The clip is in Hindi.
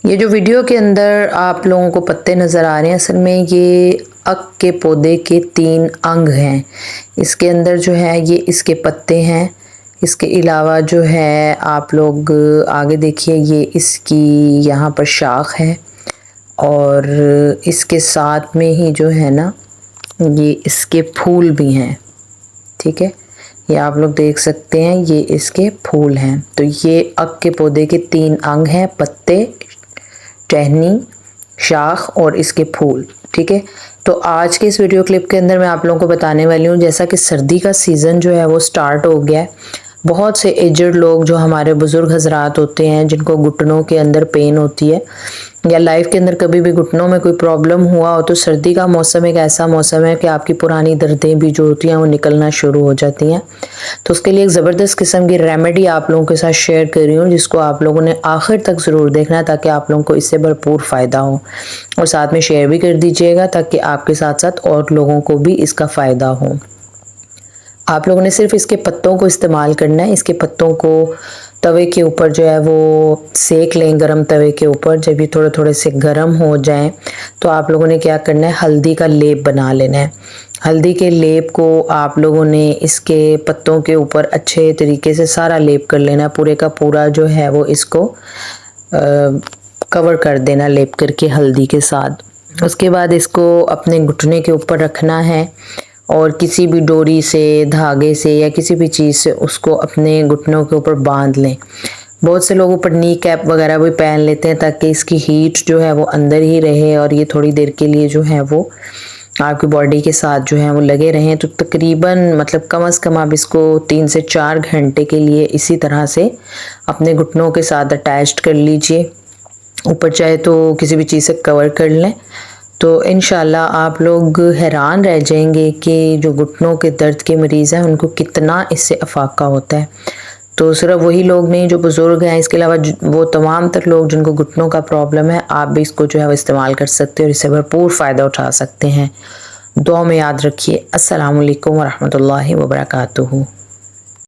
ये जो वीडियो के अंदर आप लोगों को पत्ते नज़र आ रहे हैं, असल में ये अक के पौधे के 3 अंग हैं। इसके अंदर जो है ये इसके पत्ते हैं। इसके अलावा जो है आप लोग आगे देखिए, ये इसकी यहाँ पर शाख है और इसके साथ में ही जो है ना ये इसके फूल भी हैं। ठीक है, ये आप लोग देख सकते हैं, ये इसके फूल हैं। तो ये अक के पौधे के 3 अंग हैं, पत्ते, टहनी, शाख और इसके फूल। ठीक है, तो आज के इस वीडियो क्लिप के अंदर मैं आप लोगों को बताने वाली हूँ, जैसा कि सर्दी का सीज़न जो है वो स्टार्ट हो गया है। बहुत से एजड लोग जो हमारे बुज़ुर्ग हजरात होते हैं, जिनको घुटनों के अंदर पेन होती है या लाइफ के अंदर कभी भी घुटनों में कोई प्रॉब्लम हुआ हो, तो सर्दी का मौसम एक ऐसा मौसम है कि आपकी पुरानी दर्दें भी जो होती हैं वो निकलना शुरू हो जाती हैं। तो उसके लिए एक ज़बरदस्त किस्म की रेमेडी आप लोगों के साथ शेयर कर रही हूँ, जिसको आप लोगों ने आखिर तक ज़रूर देखना है ताकि आप लोगों को इससे भरपूर फ़ायदा हो, और साथ में शेयर भी कर दीजिएगा ताकि आपके साथ साथ और लोगों को भी इसका फ़ायदा हो। आप लोगों ने सिर्फ इसके पत्तों को इस्तेमाल करना है। इसके पत्तों को तवे के ऊपर जो है वो सेक लें, गरम तवे के ऊपर। जब ये थोड़े थोड़े से गरम हो जाएं तो आप लोगों ने क्या करना है, हल्दी का लेप बना लेना है। हल्दी के लेप को आप लोगों ने इसके पत्तों के ऊपर अच्छे तरीके से सारा लेप कर लेना, पूरे का पूरा जो है वो इसको कवर कर देना लेप करके हल्दी के साथ। उसके बाद इसको अपने घुटने के ऊपर रखना है और किसी भी डोरी से, धागे से या किसी भी चीज़ से उसको अपने घुटनों के ऊपर बांध लें। बहुत से लोग ऊपर नी कैप वगैरह भी पहन लेते हैं ताकि इसकी हीट जो है वो अंदर ही रहे और ये थोड़ी देर के लिए जो है वो आपकी बॉडी के साथ जो है वो लगे रहें। तो तकरीबन मतलब कम से कम आप इसको 3 से 4 घंटे के लिए इसी तरह से अपने घुटनों के साथ अटैच्ड कर लीजिए। ऊपर चाहे तो किसी भी चीज़ से कवर कर लें, तो इंशाल्लाह आप लोग हैरान रह जाएंगे कि जो घुटनों के दर्द के मरीज़ हैं उनको कितना इससे अफाका होता है। तो सिर्फ वही लोग नहीं जो बुज़ुर्ग हैं, इसके अलावा वो तमाम तर लोग जिनको घुटनों का प्रॉब्लम है, आप भी इसको जो है वो इस्तेमाल कर सकते हैं और इससे भरपूर फ़ायदा उठा सकते हैं। दुआ में याद रखिए। अस्सलामु अलैकुम वरहमतुल्लाहि वबरकातुहू।